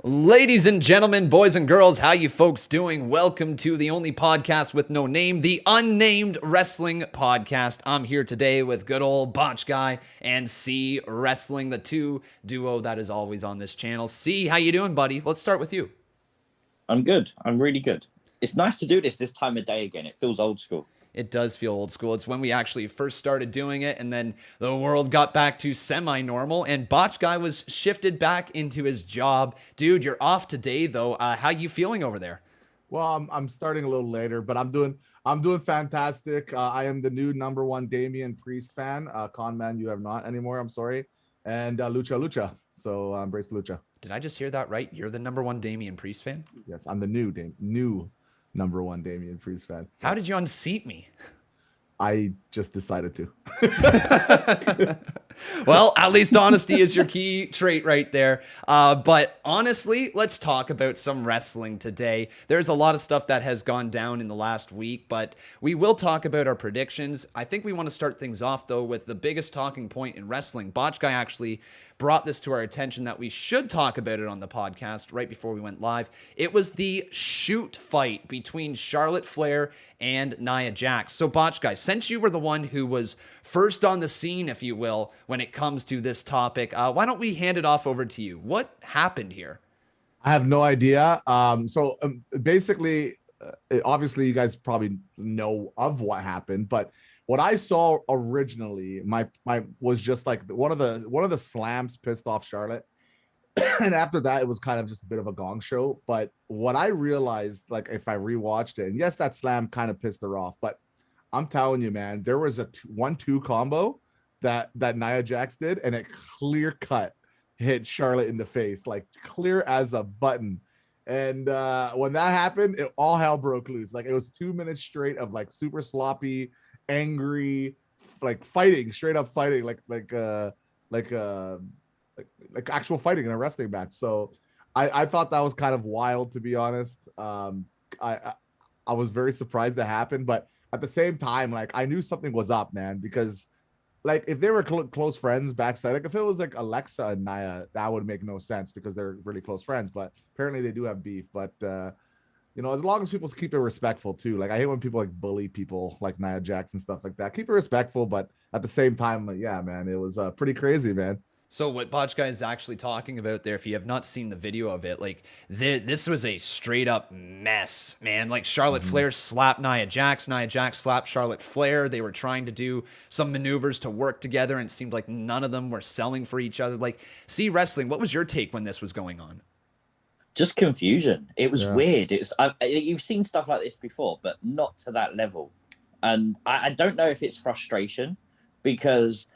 Ladies and gentlemen, boys and girls, how you folks doing? Welcome to the only podcast with no name, the UnNamed Wrestling Podcast. I'm here today with good old Botch Guy and CWrestling, the two duo that is always on this channel. C, how you doing, buddy? Let's start with you. I'm good. I'm really good. It's nice to do this time of day again. It feels old school. It does feel old school. It's when we actually first started doing it, and then the world got back to semi-normal, and Botch Guy was shifted back into his job. Dude, you're off today, though. How you feeling over there? Well, I'm starting a little later, but I'm doing fantastic. I am the new #1 Damian Priest fan. Conman, you have not anymore. I'm sorry. And Lucha. So embrace Lucha. Did I just hear that right? You're the #1 Damian Priest fan? Yes, I'm the new #1 Damian Priest fan. How did you unseat me? I just decided to. Well, at least honesty is your key trait right there. But honestly, let's talk about some wrestling today. There's a lot of stuff that has gone down in the last week, but we will talk about our predictions. I think we want to start things off, though, with the biggest talking point in wrestling. Botch Guy actually brought this to our attention that we should talk about it on the podcast right before we went live. It was the shoot fight between Charlotte Flair and Nia Jax. So, Botch Guy, since you were the one who was first on the scene, if you will, when it comes to this topic, why don't we hand it off over to you? What happened here? I have no idea. Basically, obviously, you guys probably know of what happened, but what I saw originally, my was just like one of the slams pissed off Charlotte, and after that, it was kind of just a bit of a gong show. But what I realized, like if I rewatched it, and yes, that slam kind of pissed her off, but I'm telling you, man, there was a 1-2 combo that Nia Jax did, and it clear cut hit Charlotte in the face, like clear as a button. And when that happened, all hell broke loose. Like it was 2 minutes straight of like super sloppy, angry, like fighting, straight up fighting, like actual fighting in a wrestling match. So I thought that was kind of wild, to be honest. I was very surprised that happened, but at the same time, like I knew something was up, man, because like if they were close friends backstage, like if it was like Alexa and Nia, that would make no sense because they're really close friends. But apparently they do have beef. But as long as people keep it respectful too. Like I hate when people like bully people like Nia Jax and stuff like that. Keep it respectful, but at the same time, yeah, man, it was pretty crazy, man. So what Botch Guy is actually talking about there, if you have not seen the video of it, like this was a straight up mess, man. Like Charlotte Flair slapped Nia Jax slapped Charlotte Flair. They were trying to do some maneuvers to work together, and it seemed like none of them were selling for each other. Like, CWrestling, what was your take when this was going on? Just confusion. It was weird. You've seen stuff like this before, but not to that level. And I don't know if it's frustration, because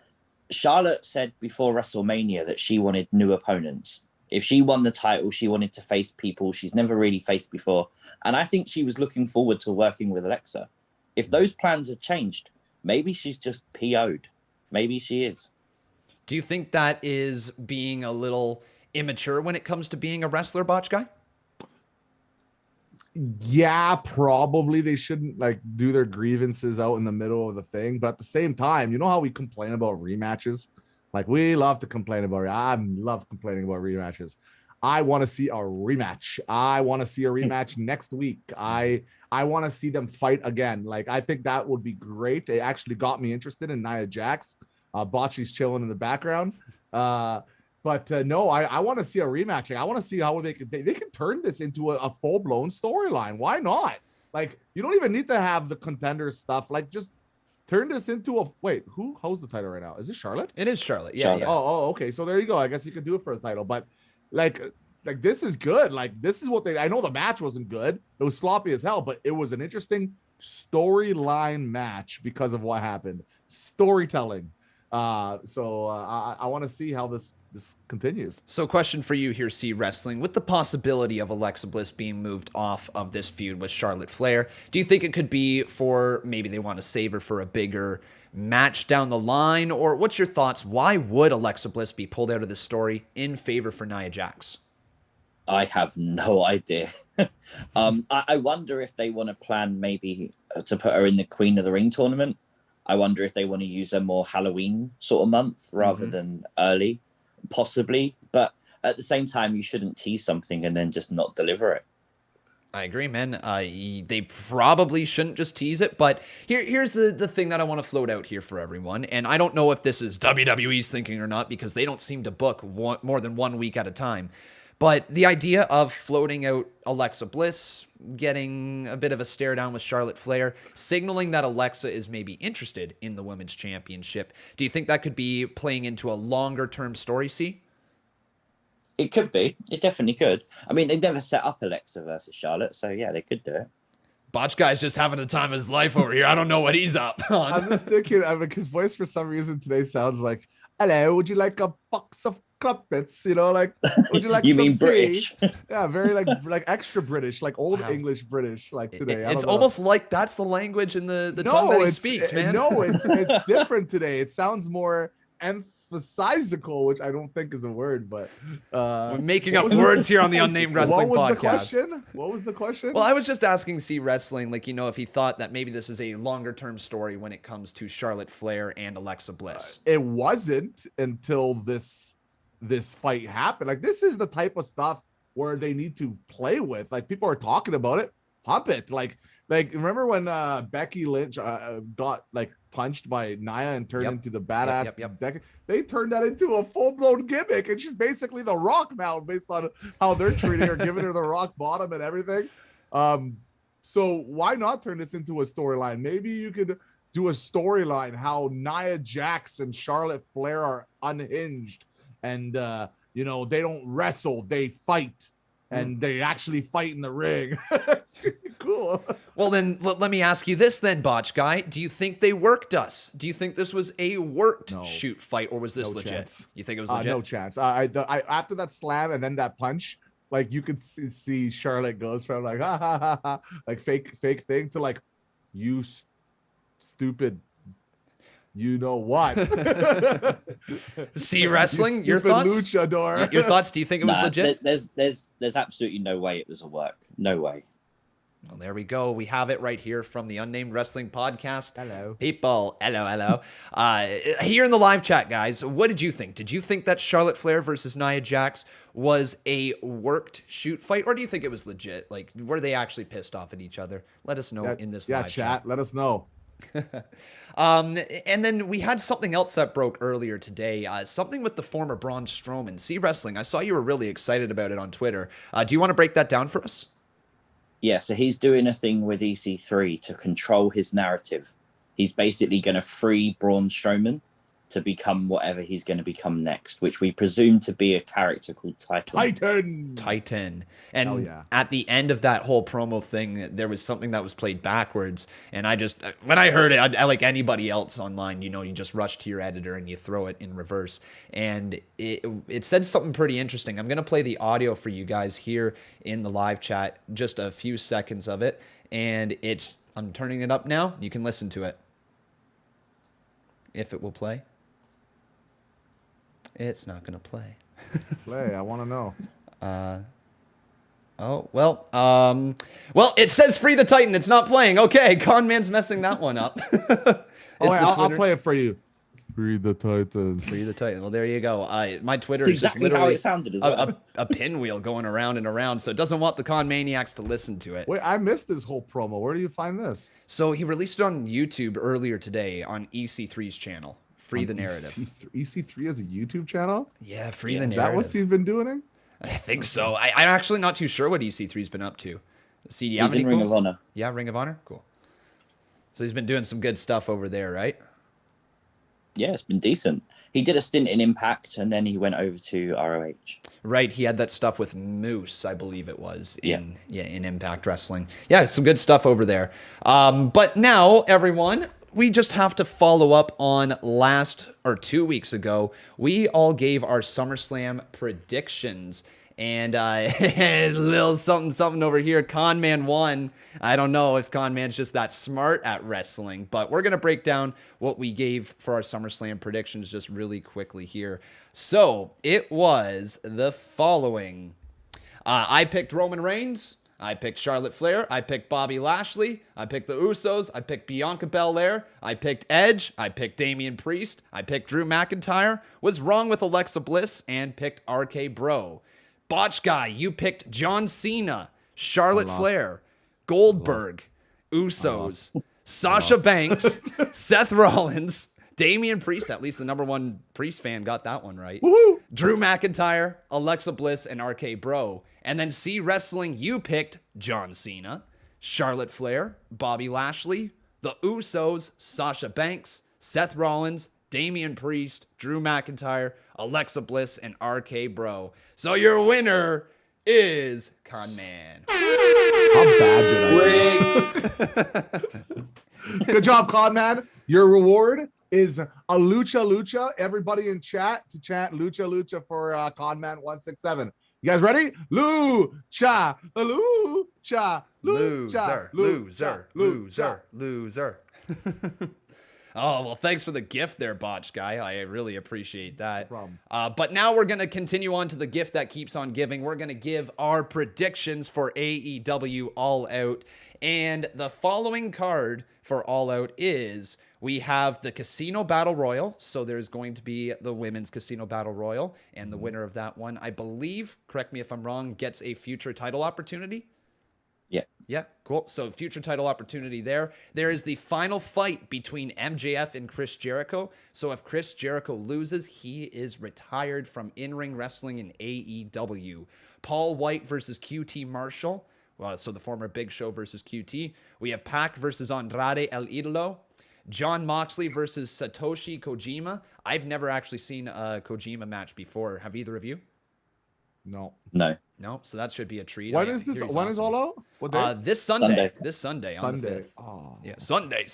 Charlotte said before WrestleMania that she wanted new opponents. If she won the title, she wanted to face people she's never really faced before. And I think she was looking forward to working with Alexa. If those plans have changed, maybe she's just PO'd. Maybe she is. Do you think that is being a little immature when it comes to being a wrestler, Botch Guy? Yeah, probably they shouldn't like do their grievances out in the middle of the thing. But at the same time, you know how we complain about rematches? Like we love to complain about it. I love complaining about rematches. I want to see a rematch. I want to see a rematch next week. I want to see them fight again. Like I think that would be great. It actually got me interested in Nia Jax. Botchy's chilling in the background. But no, I want to see a rematch. I want to see how they can turn this into a full-blown storyline. Why not? Like, you don't even need to have the contender stuff. Like, just turn this into a... Wait, who holds the title right now? Is it Charlotte? It is Charlotte. Yeah. Charlotte. Yeah. Oh, okay. So there you go. I guess you could do it for the title. But, like this is good. Like, this is what they... I know the match wasn't good. It was sloppy as hell, but it was an interesting storyline match because of what happened. Storytelling. So I want to see how this continues. So question for you here, CWrestling. With the possibility of Alexa Bliss being moved off of this feud with Charlotte Flair, do you think it could be for maybe they want to save her for a bigger match down the line? Or what's your thoughts? Why would Alexa Bliss be pulled out of this story in favor for Nia Jax? I have no idea. I wonder if they want to plan maybe to put her in the Queen of the Ring tournament. I wonder if they want to use a more Halloween sort of month rather than early, possibly. But at the same time, you shouldn't tease something and then just not deliver it. I agree, man. They probably shouldn't just tease it, but here's the thing that I want to float out here for everyone, and I don't know if this is WWE's thinking or not, because they don't seem to book more than 1 week at a time, but the idea of floating out Alexa Bliss, getting a bit of a stare down with Charlotte Flair, signaling that Alexa is maybe interested in the Women's Championship, do you think that could be playing into a longer-term story, C? It could be. It definitely could. I mean, they never set up Alexa versus Charlotte, so yeah, they could do it. Botch Guy's just having the time of his life over here. I don't know what he's up on. I'm just thinking, his voice for some reason today sounds like, "Hello, would you like a box of crumpets?" You know, like, would you like you some mean tea? British? Yeah, very like extra British, like old English British, like today. It's almost like that's the language in the tongue that he speaks, man. No, it's different today. It sounds more emphasizical, which I don't think is a word, but we're making up words here on the UnNamed Wrestling Podcast. What was the question? Well, I was just asking CWrestling, like, if he thought that maybe this is a longer term story when it comes to Charlotte Flair and Alexa Bliss. It wasn't until this fight happened. Like, this is the type of stuff where they need to play with. Like, people are talking about it. Pump it. Like remember when Becky Lynch got like punched by Nia and turned into the badass? Yep. They turned that into a full-blown gimmick, and she's basically the Rock now, based on how they're treating her, giving her the rock bottom and everything. So why not turn this into a storyline? Maybe you could do a storyline how Nia Jax and Charlotte Flair are unhinged, and they don't wrestle, they fight. And they actually fight in the ring. It's cool. Well, then let me ask you this then, Botch Guy. Do you think they worked us? Do you think this was a worked shoot fight, or was this legit? Chance. You think it was legit? No chance. I after that slam and then that punch, like, you could see Charlotte goes from like ha ha ha ha, like fake thing, to like, you stupid. You know what? CWrestling, your thoughts? Luchador. Your thoughts? Do you think it was legit? There's absolutely no way it was a work. No way. Well, there we go. We have it right here from the UnNamed Wrestling Podcast. Hello. People. Hello. Here in the live chat, guys, what did you think? Did you think that Charlotte Flair versus Nia Jax was a worked shoot fight, or do you think it was legit? Like, were they actually pissed off at each other? Let us know in this live chat. Let us know. And then we had something else that broke earlier today, something with the former Braun Strowman. CWrestling, I saw you were really excited about it on Twitter. Do you want to break that down for us? Yeah, so he's doing a thing with EC3 to control his narrative. He's basically going to free Braun Strowman to become whatever he's going to become next, which we presume to be a character called Titan. And at the end of that whole promo thing, there was something that was played backwards. And when I heard it, I like anybody else online, you just rush to your editor and you throw it in reverse. And it said something pretty interesting. I'm going to play the audio for you guys here in the live chat, just a few seconds of it. And I'm turning it up now. You can listen to it. If it will play. It's not going to play. I want to know. Well, it says free the Titan. It's not playing. Okay, Conman's messing that one up. I'll play it for you. Free the Titan. Free the Titan. Well, there you go. My Twitter is exactly just literally how it sounded as well. a pinwheel going around and around, so it doesn't want the Con Maniacs to listen to it. Wait, I missed this whole promo. Where do you find this? So he released it on YouTube earlier today on EC3's channel. Free the Narrative. EC3 has a YouTube channel? Yeah, Free the Narrative. Is that what he's been doing? I think so. I'm actually not too sure what EC3's been up to. See, do you have He's in Ring of Honor. Yeah, Ring of Honor? Cool. So he's been doing some good stuff over there, right? Yeah, it's been decent. He did a stint in Impact, and then he went over to ROH. Right, he had that stuff with Moose, I believe it was, in Impact Wrestling. Yeah, some good stuff over there. But now, everyone, we just have to follow up on 2 weeks ago. We all gave our SummerSlam predictions. And a little something over here. Conman won. I don't know if Conman's just that smart at wrestling, but we're going to break down what we gave for our SummerSlam predictions just really quickly here. So it was the following. I picked Roman Reigns. I picked Charlotte Flair. I picked Bobby Lashley. I picked the Usos. I picked Bianca Belair. I picked Edge. I picked Damian Priest. I picked Drew McIntyre. Was wrong with Alexa Bliss and picked RK Bro. Botch Guy, you picked John Cena, Charlotte Flair, Goldberg, Usos, Sasha Banks, Seth Rollins, Damian Priest, at least the number one Priest fan got that one right. Woohoo! Drew McIntyre, Alexa Bliss, and RK Bro. And then CWrestling, you picked John Cena, Charlotte Flair, Bobby Lashley, the Usos, Sasha Banks, Seth Rollins, Damian Priest, Drew McIntyre, Alexa Bliss, and RK Bro. So your winner is Conman. How bad did I do? Good job, Conman. Your reward is a Lucha. Everybody in chat to chant Lucha for Conman 167. You guys ready? Lucha, loser. Oh, well, thanks for the gift there, Botch Guy. I really appreciate that. No problem. But now we're going to continue on to the gift that keeps on giving. We're going to give our predictions for AEW All Out. And the following card for All Out is we have the Casino Battle Royal. So there's going to be the Women's Casino Battle Royal. And the winner of that one, I believe, correct me if I'm wrong, gets a future title opportunity. Yeah, cool. So future title opportunity there. There is the final fight between MJF and Chris Jericho. So if Chris Jericho loses, he is retired from in-ring wrestling in AEW. Paul White versus QT Marshall. So the former Big Show versus QT. We have Pac versus Andrade El Idolo. John Moxley versus Satoshi Kojima. I've never actually seen a Kojima match before. Have either of you? No. No, so that should be a treat. When is this? When is All Out? What day? This Sunday. This Sunday on the 5th. Oh. Yeah, Sunday.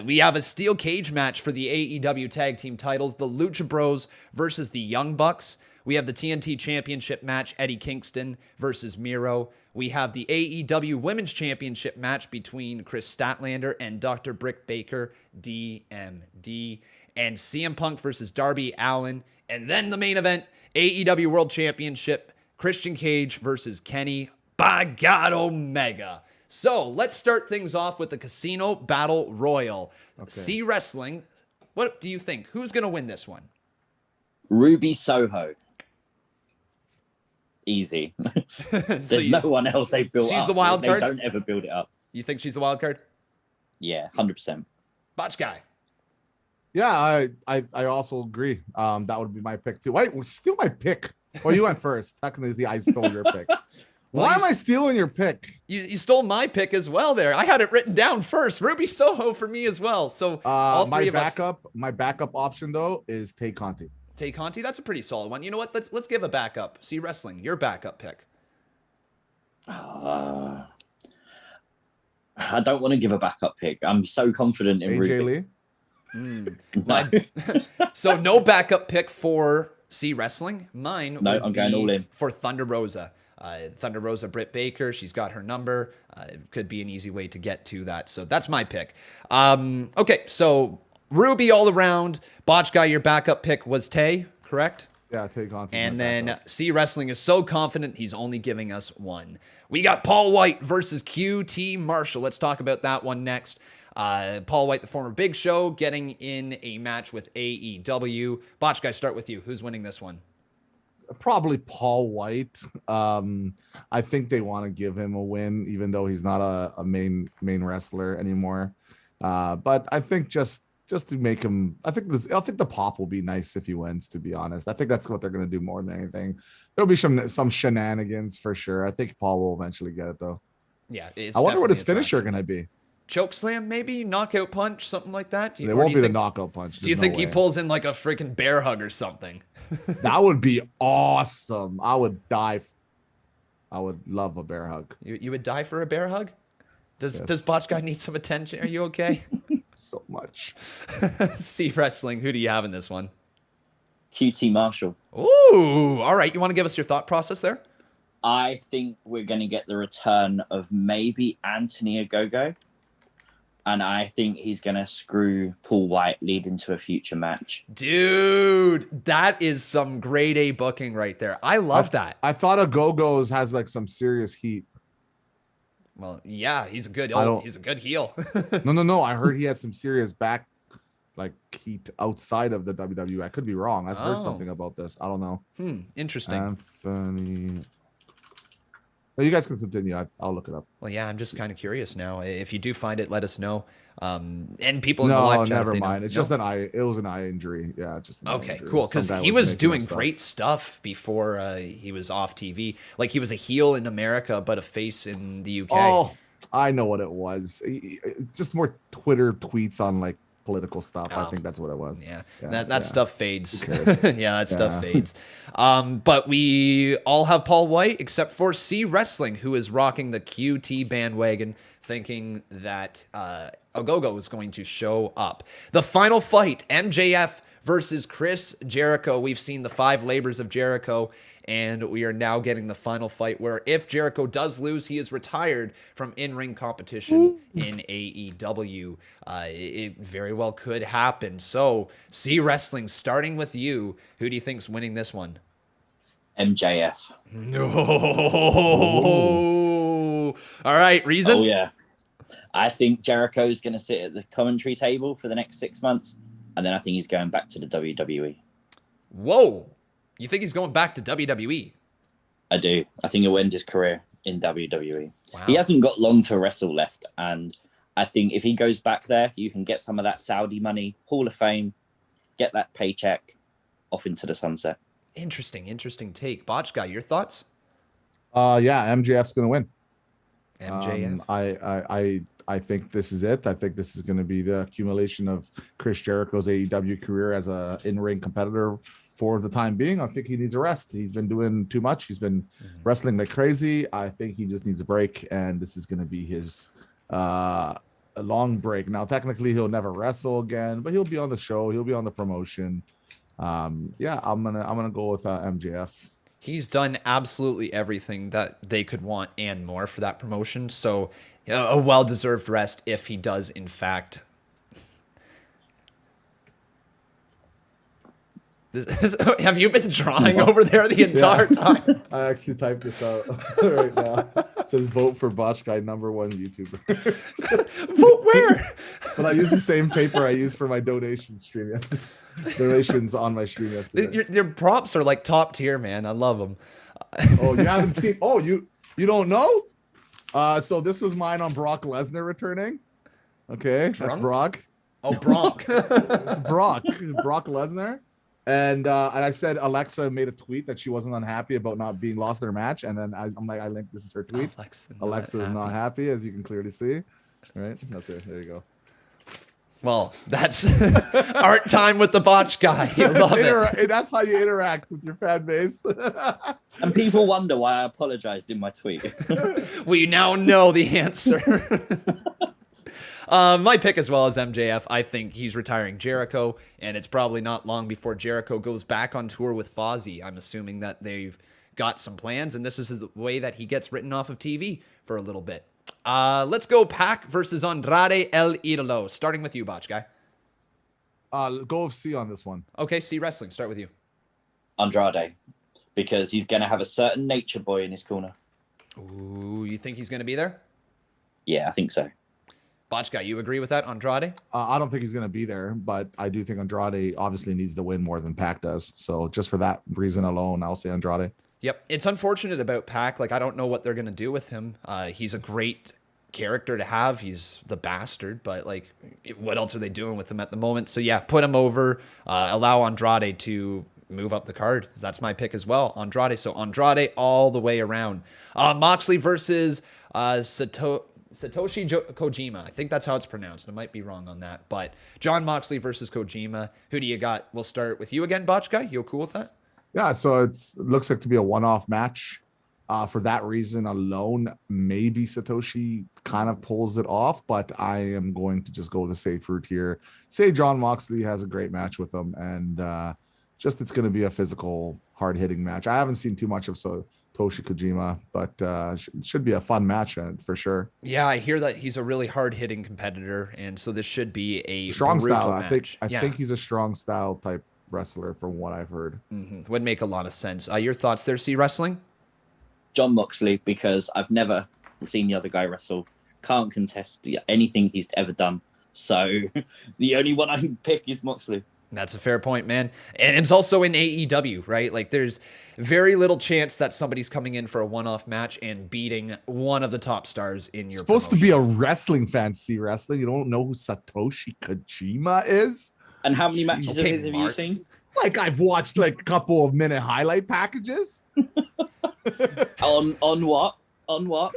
We have a steel cage match for the AEW Tag Team titles. The Lucha Bros versus the Young Bucks. We have the TNT Championship match, Eddie Kingston versus Miro. We have the AEW Women's Championship match between Chris Statlander and Dr. Britt Baker, DMD. And CM Punk versus Darby Allin. And then the main event, AEW World Championship, Christian Cage versus Kenny by God Omega. So let's start things off with the Casino Battle Royal. Okay. CWrestling, what do you think? Who's going to win this one? Ruby Soho. Easy. There's no one else they built up. She's the wild card? They don't ever build it up. You think she's the wild card? Yeah, 100%. Botch Guy. Yeah, I also agree. That would be my pick too. Wait, steal my pick. Well, you went first. Technically, I stole your pick. Why am I stealing your pick? You stole my pick as well there. I had it written down first. Ruby Soho for me as well. So all three of us. My backup option though is Tay Conti. Tay Conti, that's a pretty solid one. You know what? Let's give a backup. CWrestling, your backup pick. I don't want to give a backup pick. I'm so confident in AJ Ruby. Lee. No. So no backup pick for CWrestling. Mine would I'm going all in for Thunder Rosa. Thunder Rosa Britt Baker. She's got her number. It could be an easy way to get to that. So that's my pick. Okay, so Ruby all around. Botch Guy, your backup pick was Tay, correct? Yeah, Tay Conti. And then CWrestling is so confident he's only giving us one. We got Paul White versus QT Marshall. Let's talk about that one next. Paul White, the former Big Show, getting in a match with AEW. Botch Guy, start with you. Who's winning this one? Probably Paul White. I think they want to give him a win, even though he's not a main wrestler anymore. But I think just to make him, I think the pop will be nice if he wins. To be honest, I think that's what they're going to do more than anything. There'll be some shenanigans for sure. I think Paul will eventually get it though. Yeah, I wonder what his finisher going to be. Choke slam, maybe knockout punch, something like that. It won't be the knockout punch. Do you think he pulls in like a freaking bear hug or something? That would be awesome. I would die. I would love a bear hug. You would die for a bear hug? Does Botch Guy need some attention? Are you okay? So much. CWrestling, who do you have in this one? QT Marshall. Ooh, all right. You want to give us your thought process there? I think we're going to get the return of maybe Anthony Ogogo. and I think he's going to screw Paul White leading to a future match. Dude, that is some grade A booking right there. I love that. I thought Go-Go's has like some serious heat. Well, yeah, he's a good heel. No. I heard he has some serious back like heat outside of the WWE. I could be wrong. I've heard something about this. I don't know. Interesting. Anthony. Well, you guys can continue. I'll look it up. Well, yeah, I'm just kind of curious now. If you do find it, let us know. And people in the live chat. Never mind. It's just an eye. It was an eye injury. Yeah, just an eye injury. Cool. Because he was doing great stuff before he was off TV. Like he was a heel in America, but a face in the UK. Oh, I know what it was. Just more Twitter tweets on like political stuff. I think that's what it was. Yeah, that stuff fades. Yeah, that stuff fades. But we all have Paul White except for CWrestling, who is rocking the QT bandwagon, thinking that Ogogo is going to show up. The final fight, MJF versus Chris Jericho. We've seen the 5 labors of Jericho, and we are now getting the final fight where if Jericho does lose, he is retired from in-ring competition in AEW. It very well could happen. So, CWrestling, starting with you, who do you think's winning this one? MJF. No. All right, reason? Oh, yeah. I think Jericho's going to sit at the commentary table for the next 6 months, and then I think he's going back to the WWE. Whoa. You think he's going back to WWE? I do. I think he'll end his career in WWE. Wow. He hasn't got long to wrestle left, and I think if he goes back there, you can get some of that Saudi money, Hall of Fame, get that paycheck, off into the sunset. Interesting take. Botch Guy, your thoughts? Yeah, MJF's gonna win. MJF. I think this is it. I think this is going to be the accumulation of Chris Jericho's AEW career as a in-ring competitor for the time being. I think he needs a rest. He's been doing too much. He's been wrestling like crazy. I think he just needs a break, and this is going to be his a long break. Now, technically, he'll never wrestle again, but he'll be on the show. He'll be on the promotion. Yeah, I'm gonna go with MJF. He's done absolutely everything that they could want and more for that promotion. So a well-deserved rest if he does, in fact. Have you been drawing over there the entire time? I actually typed this out right now. It says vote for Botch Guy #1 YouTuber. Vote where? But I used the same paper I used for my donation stream yesterday. Donations on my stream yesterday. Your props are like top tier, man. I love them. Oh, you haven't seen? Oh, you don't know? So this was mine on Brock Lesnar returning. Okay, that's Brock. Oh, Brock. It's Brock Lesnar. And I said Alexa made a tweet that she wasn't unhappy about not being lost their match, and then I linked this is her tweet. Alexa's not happy, as you can clearly see. All right, that's it. There you go. Well, that's art time with the Botch Guy. You love it. That's how you interact with your fan base. And people wonder why I apologized in my tweet. We now know the answer. My pick as well as MJF. I think he's retiring Jericho, and it's probably not long before Jericho goes back on tour with Fozzy. I'm assuming that they've got some plans, and this is the way that he gets written off of TV for a little bit. Let's go Pac versus Andrade El Idolo. Starting with you, Botch Guy. Go with C on this one. Okay, CWrestling. Start with you. Andrade, because he's going to have a certain nature boy in his corner. Ooh, you think he's going to be there? Yeah, I think so. Botch Guy, you agree with that, Andrade? I don't think he's going to be there, but I do think Andrade obviously needs to win more than Pac does. So just for that reason alone, I'll say Andrade. Yep. It's unfortunate about Pac. Like, I don't know what they're going to do with him. He's a great character to have. He's the bastard, but, like, what else are they doing with him at the moment? So, yeah, put him over. Allow Andrade to move up the card. That's my pick as well, Andrade. So, Andrade all the way around. Moxley versus Satoshi Kojima. I think that's how it's pronounced. I might be wrong on that. But John Moxley versus Kojima. Who do you got? We'll start with you again, Botch Guy. You cool with that? Yeah, so it looks like to be a one-off match. For that reason alone, maybe Satoshi kind of pulls it off, but I am going to just go the safe route here. Say John Moxley has a great match with him, and just it's going to be a physical, hard-hitting match. I haven't seen too much of Satoshi Toshi Kojima, but should be a fun match for sure. Yeah, I hear that he's a really hard-hitting competitor, and so this should be a strong style match. I think he's a strong style type wrestler from what I've heard. Would make a lot of sense. Your thoughts there, CWrestling? John Moxley, because I've never seen the other guy wrestle. Can't contest anything he's ever done. So the only one I can pick is Moxley. That's a fair point, man. And it's also in AEW, right? Like, there's very little chance that somebody's coming in for a one-off match and beating one of the top stars in your supposed to be a wrestling fan, CWrestling. You don't know who Satoshi Kojima is? And how many matches of his have you seen? Like, I've watched like a couple of minute highlight packages. On what? On what?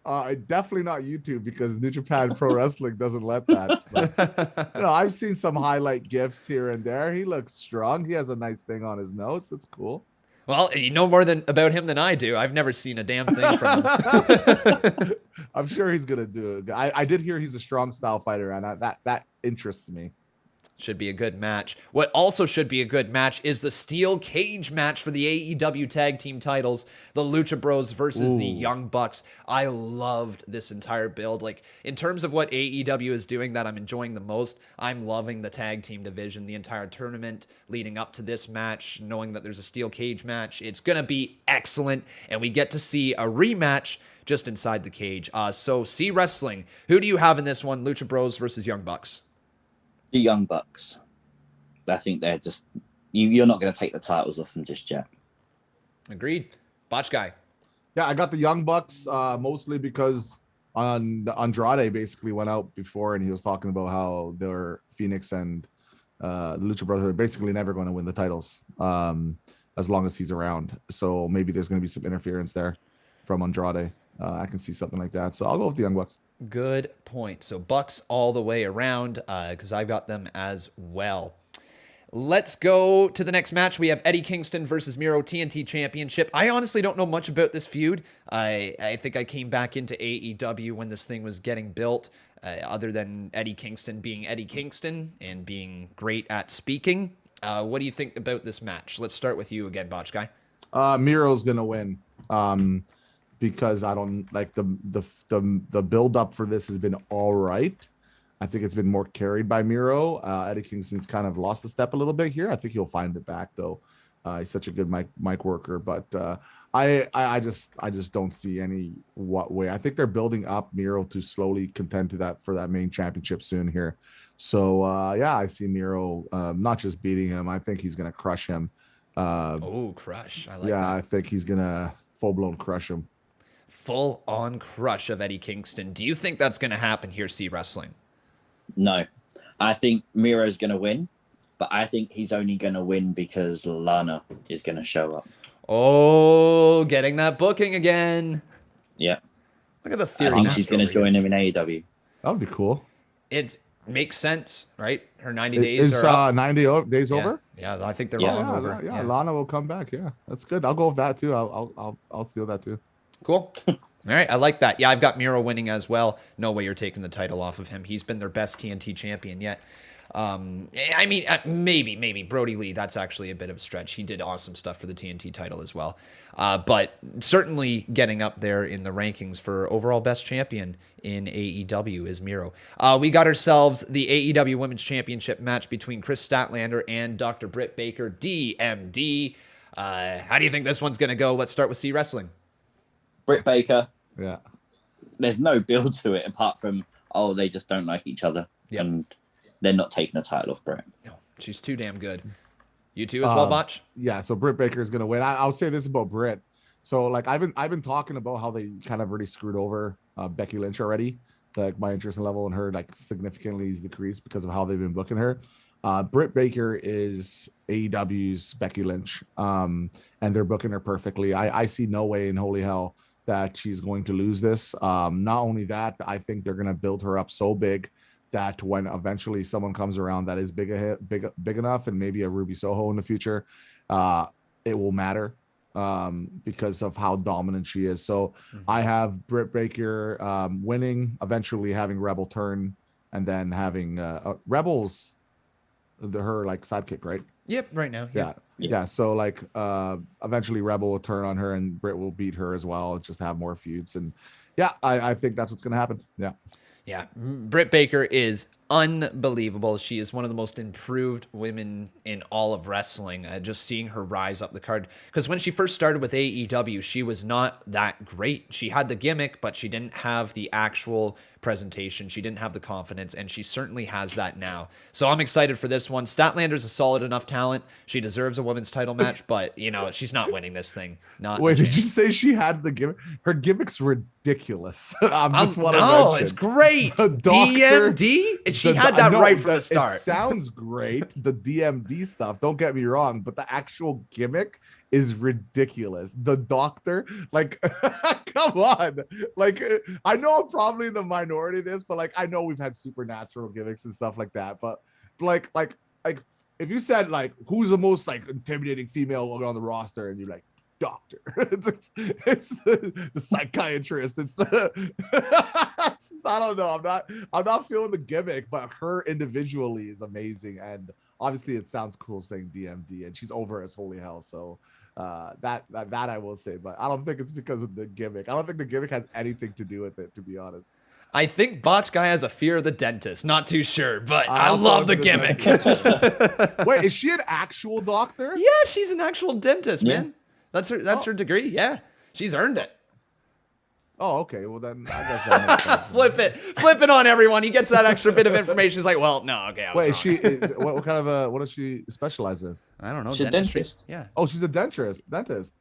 Definitely not YouTube, because New Japan Pro Wrestling doesn't let that. But, I've seen some highlight gifs here and there. He looks strong. He has a nice thing on his nose. That's cool. Well, you know more about him than I do. I've never seen a damn thing from him. I'm sure he's gonna do it. I did hear he's a strong style fighter, and that interests me. Should be a good match. What also should be a good match is the steel cage match for the AEW tag team titles, the Lucha Bros versus the Young Bucks. I loved this entire build. Like, in terms of what AEW is doing that I'm enjoying the most, I'm loving the tag team division, the entire tournament leading up to this match, knowing that there's a steel cage match. It's going to be excellent, and we get to see a rematch just inside the cage. So, CWrestling, who do you have in this one? Lucha Bros versus Young Bucks. The Young Bucks. I think they're just... You're not going to take the titles off them just yet. Agreed. Botch Guy. Yeah, I got the Young Bucks mostly because Andrade basically went out before and he was talking about how they're Phoenix and the Lucha Brothers are basically never going to win the titles as long as he's around. So maybe there's going to be some interference there from Andrade. I can see something like that. So I'll go with the Young Bucks. Good point. So Bucks all the way around, because I've got them as well. Let's go to the next match. We have Eddie Kingston versus Miro TNT Championship. I honestly don't know much about this feud. I think I came back into AEW when this thing was getting built, other than Eddie Kingston being Eddie Kingston and being great at speaking. What do you think about this match? Let's start with you again, Botch Guy. Miro's going to win. Because I don't like the build up for this has been all right. I think it's been more carried by Miro. Eddie Kingston's kind of lost a step a little bit here. I think he'll find it back though. He's such a good mic worker, but I just don't see any way. I think they're building up Miro to slowly contend to that for that main championship soon here. So yeah, I see Miro not just beating him. I think he's gonna crush him. Crush. I like that. I think he's gonna full blown crush him. Full-on crush of Eddie Kingston. Do you think that's going to happen here, CWrestling? No. I think Miro's going to win, but I think he's only going to win because Lana is going to show up. Oh, getting that booking again. Yeah. Look at the theory. I think she's going to join him in AEW. That would be cool. It makes sense, right? Her 90 days are up. 90 days over? Yeah, I think they're all over. Yeah, Lana will come back. Yeah, that's good. I'll go with that too. I'll steal that too. Cool. All right, I like that. Yeah, I've got Miro winning as well. No way you're taking the title off of him. He's been their best TNT champion yet. I mean, maybe Brody Lee. That's actually a bit of a stretch. He did awesome stuff for the TNT title as well. But certainly getting up there in the rankings for overall best champion in AEW is Miro. We got ourselves the AEW Women's Championship match between Chris Statlander and Dr. Britt Baker, DMD. How do you think this one's going to go? Let's start with CWrestling. Britt Baker. Yeah. There's no build to it apart from, they just don't like each other. Yep. And they're not taking the title off Britt. No, she's too damn good. You too as well, Botch? Yeah, so Britt Baker is going to win. I'll say this about Britt. So, like, I've been talking about how they kind of really screwed over Becky Lynch already. Like, my interest level in her, like, significantly is decreased because of how they've been booking her. Britt Baker is AEW's Becky Lynch, and they're booking her perfectly. I see no way in holy hell that she's going to lose this. Not only that, I think they're going to build her up so big that when eventually someone comes around that is big enough, and maybe a Ruby Soho in the future, it will matter because of how dominant she is. So I have Britt Baker winning, eventually having Rebel turn, and then having Rebels. her like sidekick, right? Yep, right now. Yeah. So like eventually Rebel will turn on her and Britt will beat her as well, just have more feuds. And yeah, I think that's what's gonna happen. Yeah. Yeah, Britt Baker is unbelievable. She is one of the most improved women in all of wrestling. Just seeing her rise up the card. Because when she first started with AEW, she was not that great. She had the gimmick, but she didn't have the actual presentation. She didn't have the confidence, and she certainly has that now. So I'm excited for this one. Statlander's a solid enough talent. She deserves a women's title match, but, you know, she's not winning this thing. Not Wait, did you say she had the gimmick? Her gimmick's ridiculous. I'm just want to No, mention. it's great. The doctor, DMD? She had that right from the start. It sounds great, the DMD stuff. Don't get me wrong, but the actual gimmick is ridiculous. The doctor, like, come on. Like, I know I'm probably in the minority of this, but like, I know we've had supernatural gimmicks and stuff like that. But like, if you said like, who's the most like intimidating female on the roster, and you're like, doctor, it's the psychiatrist. It's the I don't know. I'm not feeling the gimmick, but her individually is amazing, and obviously it sounds cool saying DMD, and she's over as holy hell. So that I will say, but I don't think it's because of the gimmick. I don't think the gimmick has anything to do with it, to be honest. I think Botch Guy has a fear of the dentist. Not too sure, but I love the gimmick. Wait, is she an actual doctor? Yeah, she's an actual dentist, man. That's her degree. Yeah, she's earned it. Oh, okay. Well, then I guess that makes sense. Flip it on everyone. He gets that extra bit of information. He's like, well, no, okay. Wait, what kind of what does she specialize in? I don't know. She's a dentist. Yeah. Oh, she's a dentist.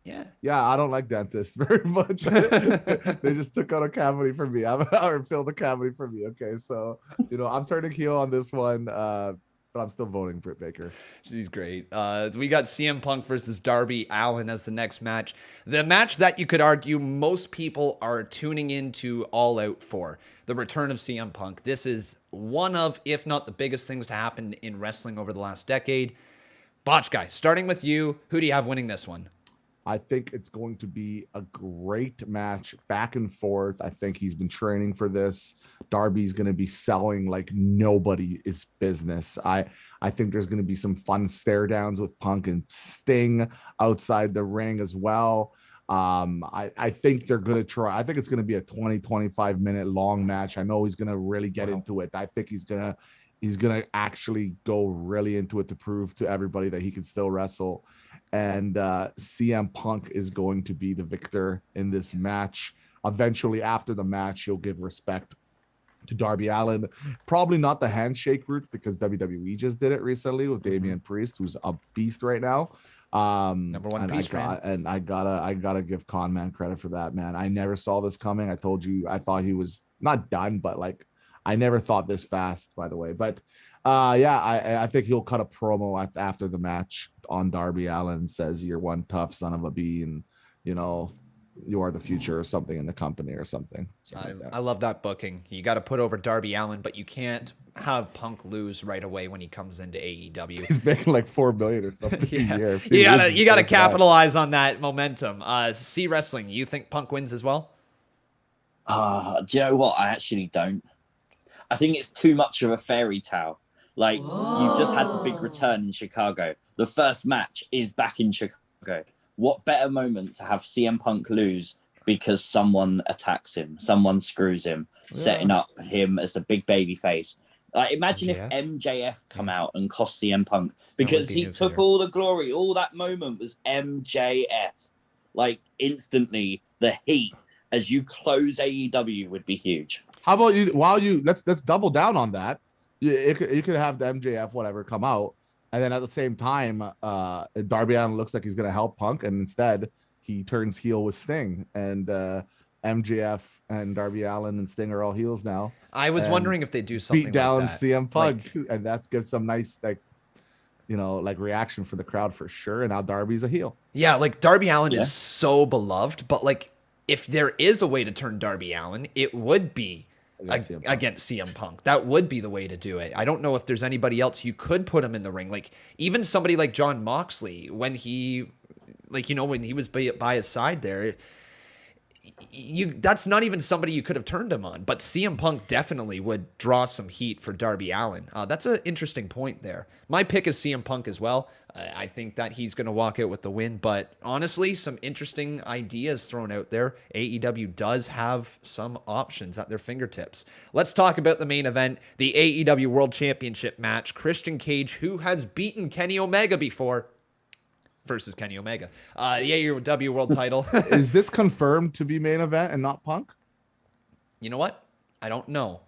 Yeah. Yeah, I don't like dentists very much. They just took out a cavity from me. Or filled a cavity from me. Okay, so I'm turning heel on this one. But I'm still voting Britt Baker. She's great. We got CM Punk versus Darby Allin as the next match. The match that you could argue most people are tuning into All Out for. The return of CM Punk. This is one of, if not the biggest things to happen in wrestling over the last decade. Botch Guy, starting with you, who do you have winning this one? I think it's going to be a great match, back and forth. I think he's been training for this. Darby's going to be selling like nobody is business. I think there's going to be some fun stare downs with Punk and Sting outside the ring as well. I think they're going to try. I think it's going to be a 20-25 minute long match. I know he's going to really get into it. I think he's going to actually go really into it to prove to everybody that he can still wrestle. And CM Punk is going to be the victor in this match. Eventually, after the match, he'll give respect to Darby Allin. Probably not the handshake route, because WWE just did it recently with Damian Priest, who's a beast right now. Number one piece, and I gotta give Conman credit for that, man. I never saw this coming. I told you I thought he was not done, but like I never thought this fast, by the way. But I think he'll cut a promo after the match on Darby Allin, says you're one tough son of a bee, and you are the future or something in the company or something. I love that booking. You got to put over Darby Allin, but you can't have Punk lose right away when he comes into AEW. He's making like $4 million or something a year. You gotta capitalize on that momentum. CWrestling, you think Punk wins as well? Do you know what? I actually don't. I think it's too much of a fairy tale. Like, you just had the big return in Chicago. The first match is back in Chicago. What better moment to have CM Punk lose because someone attacks him, someone screws him, setting up him as a big baby face. Like, imagine if MJF come out and cost CM Punk, because he took all the glory. All that moment was MJF. Like, instantly, the heat as you close AEW would be huge. How about let's double down on that. You could have the MJF whatever come out, and then at the same time, Darby Allin looks like he's going to help Punk, and instead he turns heel with Sting, and MJF and Darby Allin and Sting are all heels now. I was wondering if they do something beat down like that. CM Punk, and that gives some nice reaction for the crowd for sure. And now Darby's a heel. Yeah, like Darby Allin is so beloved, but like if there is a way to turn Darby Allin, it would be against CM Punk. That would be the way to do it. I don't know if there's anybody else you could put him in the ring. Like even somebody like Jon Moxley, when he was by his side there, that's not even somebody you could have turned him on, but CM Punk definitely would draw some heat for Darby Allin. That's an interesting point there. My pick is CM Punk as well. I think that he's going to walk out with the win, but honestly, some interesting ideas thrown out there. AEW does have some options at their fingertips. Let's talk about the main event, the AEW World Championship match. Christian Cage, who has beaten Kenny Omega before, versus Kenny Omega. The AEW World title. Is this confirmed to be main event and not Punk? You know what? I don't know.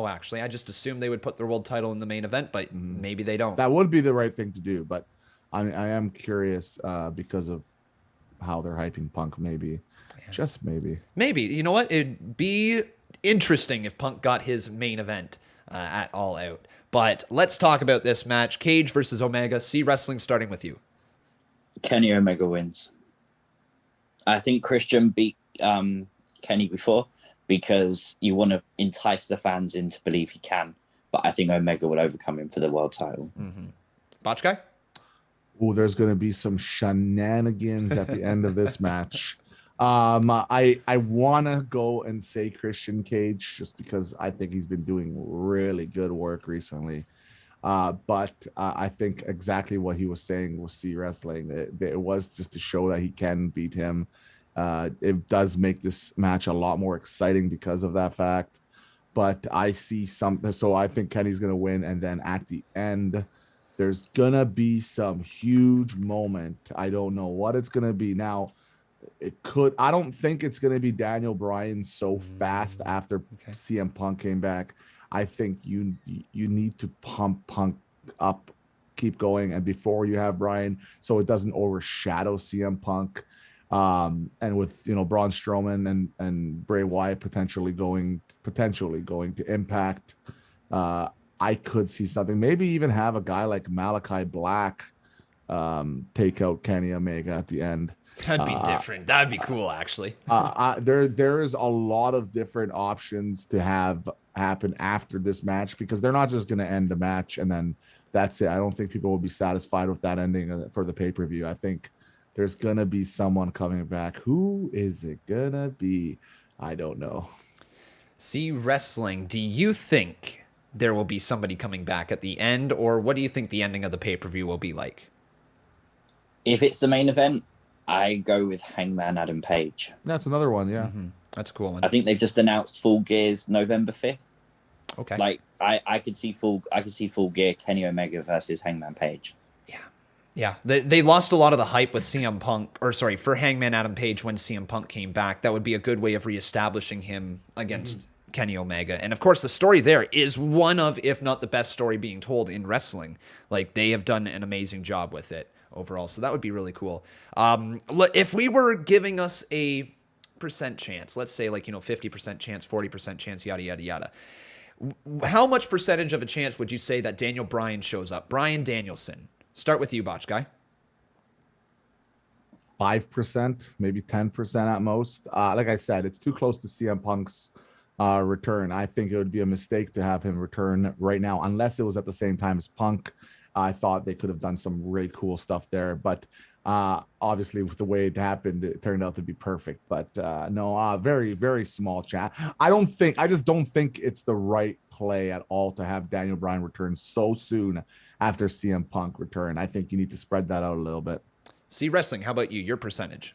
Actually. I just assumed they would put the world title in the main event, but maybe they don't. That would be the right thing to do, but I am curious because of how they're hyping Punk, maybe. Yeah. Just maybe. Maybe. You know what? It'd be interesting if Punk got his main event at All Out. But let's talk about this match. Cage versus Omega. CWrestling, starting with you. Kenny Omega wins. I think Christian beat Kenny before because you want to entice the fans in to believe he can. But I think Omega will overcome him for the world title. Mm-hmm. Botch Guy? Oh, there's going to be some shenanigans at the end of this match. I want to go and say Christian Cage just because I think he's been doing really good work recently. But I think exactly what he was saying was CWrestling. It was just to show that he can beat him. It does make this match a lot more exciting because of that fact. But I see something. So I think Kenny's going to win. And then at the end, there's going to be some huge moment. I don't know what it's going to be. Now, I don't think it's going to be Daniel Bryan so fast after CM Punk came back. I think you need to pump Punk up, keep going, and before you have Bryan, so it doesn't overshadow CM Punk. And with Braun Strowman and Bray Wyatt potentially going to Impact, I could see something. Maybe even have a guy like Malachi Black take out Kenny Omega at the end. That'd be different. That'd be cool, actually. There is a lot of different options to have happen after this match because they're not just going to end the match and then that's it. I don't think people will be satisfied with that ending for the pay-per-view. I think there's going to be someone coming back. Who is it going to be? I don't know. CWrestling, do you think there will be somebody coming back at the end, or what do you think the ending of the pay-per-view will be like? If it's the main event, I go with Hangman Adam Page. That's another one, yeah. Mm-hmm. That's a cool one. I think they've just announced Full Gear's November 5th. Okay. Like I could see Full Gear Kenny Omega versus Hangman Page. Yeah. They lost a lot of the hype with for Hangman Adam Page when CM Punk came back. That would be a good way of reestablishing him against Kenny Omega. And of course, the story there is one of, if not the best story being told in wrestling. Like, they have done an amazing job with it overall. So that would be really cool. If we were giving us a percent chance, let's say 50% chance, 40% chance, yada, yada, yada. How much percentage of a chance would you say that Daniel Bryan shows up? Bryan Danielson. Start with you, Botch Guy. 5%, maybe 10% at most. Like I said, it's too close to CM Punk's return. I think it would be a mistake to have him return right now, unless it was at the same time as Punk. I thought they could have done some really cool stuff there, but obviously with the way it happened, it turned out to be perfect. But no, very, very small chat. I just don't think it's the right play at all to have Daniel Bryan return so soon after CM Punk return. I think you need to spread that out a little bit. CWrestling, how about you? Your percentage?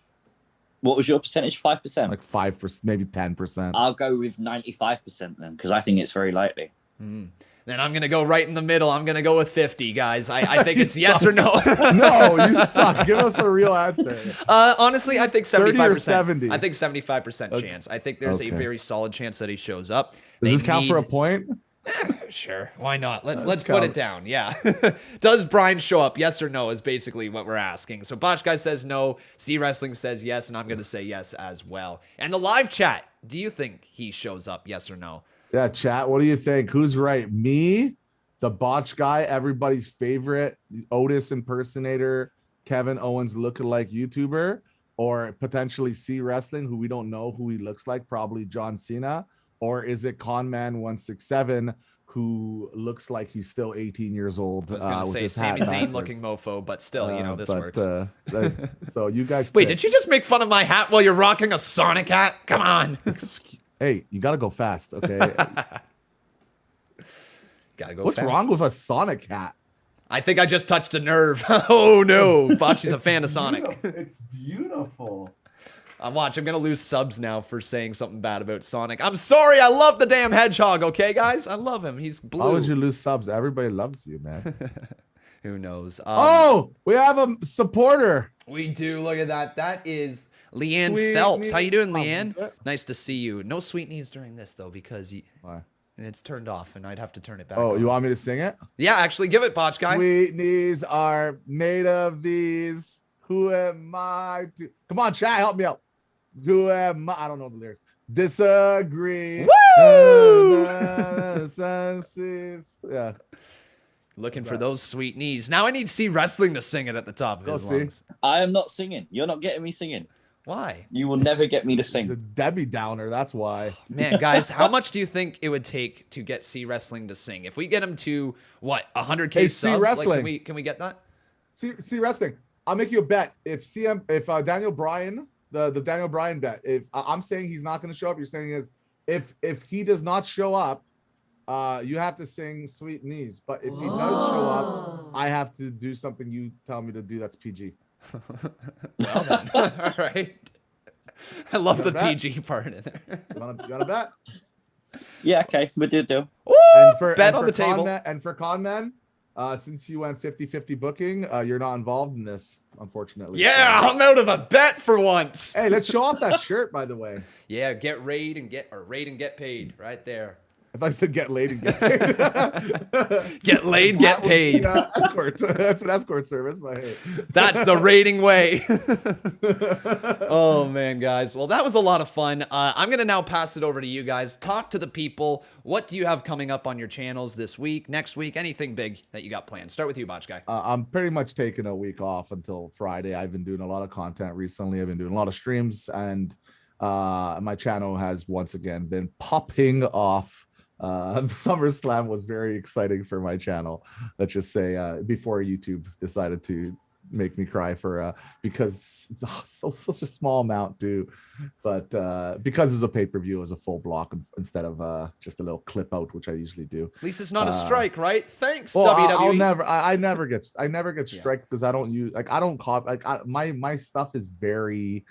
What was your percentage? 5%? Like 5%, maybe 10%. I'll go with 95% then, because I think it's very likely. Then I'm going to go right in the middle. I'm going to go with 50, guys. I think it's yes or no. No, you suck. Give us a real answer. Honestly, I think 75%. 30 or 70? I think 75% chance. I think there's a very solid chance that he shows up. Does this count for a point? Sure. Why not? Let's put it down. Yeah. Does Bryan show up? Yes or no is basically what we're asking. So Botch Guy says no. CWrestling says yes, and I'm going to say yes as well. And the live chat, do you think he shows up? Yes or no? Yeah, chat. What do you think? Who's right? Me, the Botch Guy, everybody's favorite Otis impersonator, Kevin Owens lookalike YouTuber, or potentially CWrestling, who we don't know who he looks like, probably John Cena, or is it Conman 167, who looks like he's still 18 years old. I was going to say Sami Zayn looking mofo, but still, this works. So you guys... Wait, did you just make fun of my hat while you're rocking a Sonic hat? Come on. Hey, you got to go fast, okay? Gotta go What's fast. wrong with a Sonic hat? I think I just touched a nerve. Oh, no. Botchy's a fan of Sonic. It's beautiful. Watch, I'm going to lose subs now for saying something bad about Sonic. I'm sorry. I love the damn hedgehog, okay, guys? I love him. He's blue. Why would you lose subs? Everybody loves you, man. Who knows? We have a supporter. We do. Look at that. That is Leanne Sweet Phelps. knees. How you doing, Leanne? Nice to see you. No sweet knees during this, though, because Why? it's turned off, and I'd have to turn it back Oh, on. you want me to sing it? Yeah, actually, give it, Botch Guy. Sweet knees are made of these. Who am I to... Come on, chat, help me out. Who am I? I don't know the lyrics. Disagree. Woo! Yeah. Looking for those sweet knees. Now I need CWrestling to sing it at the top of his lungs. I am not singing. You're not getting me singing. Why? You will never get me to It's sing. a Debbie Downer. That's why. Man, guys, how much do you think it would take to get CWrestling to sing? If we get him to, what, 100K Hey, subs? CWrestling. Like, can we get that? See wrestling. I'll make you a bet. If Daniel Bryan, the Daniel Bryan bet, if I'm saying he's not going to show up, you're saying if he does not show up, you have to sing Sweet Knees. But if he does show up, I have to do something you tell me to do. That's PG. Well, then. All right. I love the bet? PG part in there. You want to bet? Yeah, okay. We'll do a deal. Ooh, bet on the table. And for Conman, since you went 50-50 booking, you're not involved in this, unfortunately. Yeah, I'm out of a bet for once. Hey, let's show off that shirt, by the way. Yeah, get raid and get paid right there. I thought you said get laid and get paid. Get laid, get paid. Escort. That's an escort service, but hey. That's the rating way. Oh, man, guys. Well, that was a lot of fun. I'm going to now pass it over to you guys. Talk to the people. What do you have coming up on your channels this week, next week? Anything big that you got planned? Start with you, Botch Guy. I'm pretty much taking a week off until Friday. I've been doing a lot of content recently. I've been doing a lot of streams, and my channel has once again been popping off. SummerSlam was very exciting for my channel. Let's just say before YouTube decided to make me cry for because such a small amount too, but because it was a pay-per-view, it was a full block instead of just a little clip out, which I usually do. At least it's not a strike, right? Thanks, well, WWE. I never get striked because I don't use I don't copy my stuff is very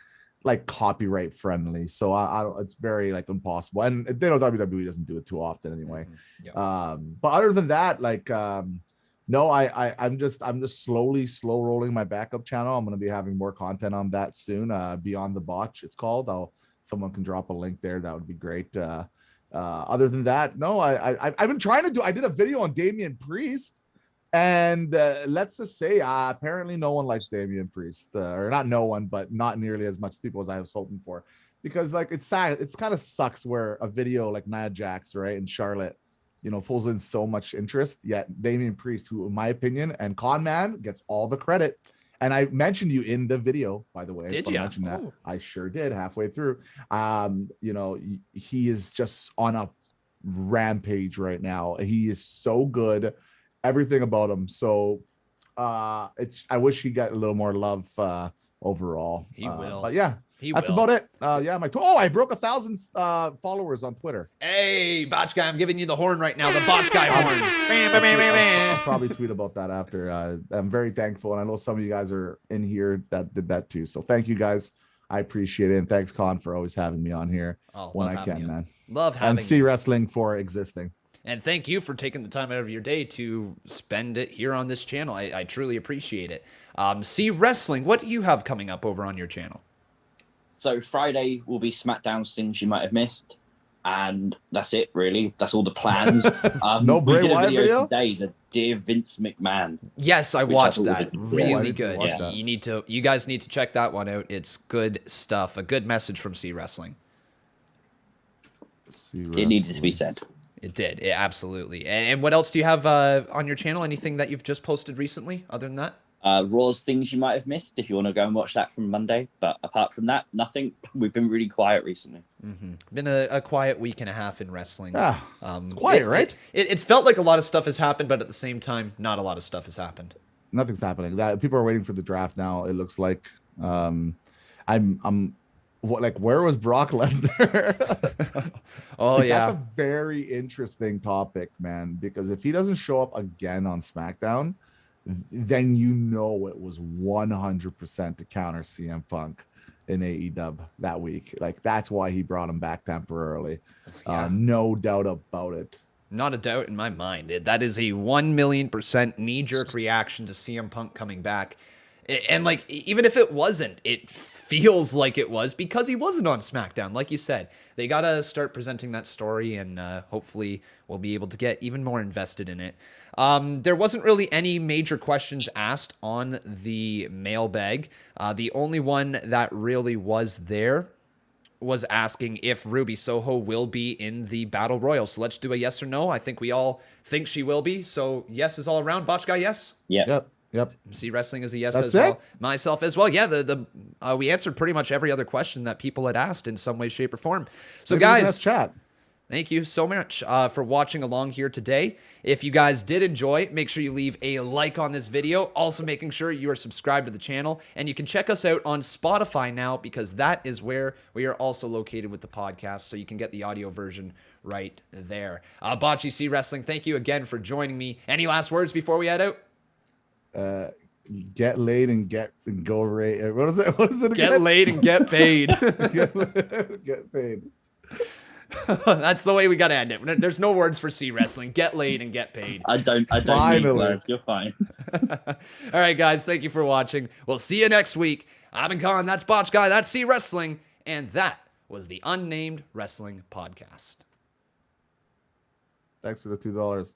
like copyright friendly, so I it's very like impossible, and they know WWE doesn't do it too often anyway. But other than that, like no, I'm just slow rolling my backup channel. I'm going to be having more content on that soon. Beyond the Botch, it's called. Someone can drop a link there. That would be great. Other than that, no, I've been trying to do. I did a video on Damian Priest. And let's just say, apparently no one likes Damian Priest, or not no one, but not nearly as much people as I was hoping for, because like it's sad. It's kind of sucks where a video like Nia Jax, right, and Charlotte, pulls in so much interest, yet Damian Priest, who in my opinion, and Conman gets all the credit. And I mentioned you in the video, by the way. Did you? That. I sure did halfway through. He is just on a rampage right now. He is so good. Everything about him. So I wish he got a little more love overall. He will. But yeah, that's will. about it. I broke 1,000 followers on Twitter. Hey, Botch Guy, I'm giving you the horn right now. The Botch Guy horn. I'll probably tweet about that after. I'm very thankful, and I know some of you guys are in here that did that too. So thank you guys. I appreciate it, and thanks Con for always having me on here when I can, man. Love having and CWrestling for existing. And thank you for taking the time out of your day to spend it here on this channel. I truly appreciate it. CWrestling, what do you have coming up over on your channel? So Friday will be Smackdown things you might have missed. And that's it, really. That's all the plans. No we Bray did a Wyatt video today, the Dear Vince McMahon. Yes, I watched that. Really I good. watch that. You guys need to check that one out. It's good stuff. A good message from CWrestling. It needed to be said. It did. Absolutely. And what else do you have on your channel? Anything that you've just posted recently other than that? Raw's things you might have missed if you want to go and watch that from Monday. But apart from that, nothing. We've been really quiet recently. Been a quiet week and a half in wrestling. Yeah, it's quiet, right? It's felt like a lot of stuff has happened, but at the same time, not a lot of stuff has happened. Nothing's happening. That people are waiting for the draft now. It looks like where was Brock Lesnar? Oh yeah, that's a very interesting topic, man. Because if he doesn't show up again on SmackDown, then it was 100% to counter CM Punk in AEW that week. Like that's why he brought him back temporarily. Yeah. No doubt about it. Not a doubt in my mind. That is a 1,000,000% knee-jerk reaction to CM Punk coming back. And like, even if it wasn't, it feels like it was because he wasn't on SmackDown. Like you said, they got to start presenting that story, and hopefully we'll be able to get even more invested in it. There wasn't really any major questions asked on the mailbag. The only one that really was there was asking if Ruby Soho will be in the Battle Royal. So let's do a yes or no. I think we all think she will be. So yes is all around. Botch Guy, yes? Yeah. Yep. CWrestling is a yes That's as well. it? Myself as well. Yeah, we answered pretty much every other question that people had asked in some way, shape, or form. So Maybe guys, let's chat. thank you so much for watching along here today. If you guys did enjoy, make sure you leave a like on this video. Also making sure you are subscribed to the channel. And you can check us out on Spotify now because that is where we are also located with the podcast. So you can get the audio version right there. Botchy CWrestling, thank you again for joining me. Any last words before we head out? Get laid and go rate. What is it? What is it again? Get laid and get paid. Get paid. That's the way we gotta end it. There's no words for CWrestling. Get laid and get paid. I don't Finally. need words. You're fine. All right, guys. Thank you for watching. We'll see you next week. I've been Con. That's Botch Guy. That's CWrestling. And that was the UnNamed Wrestling Podcast. Thanks for the $2.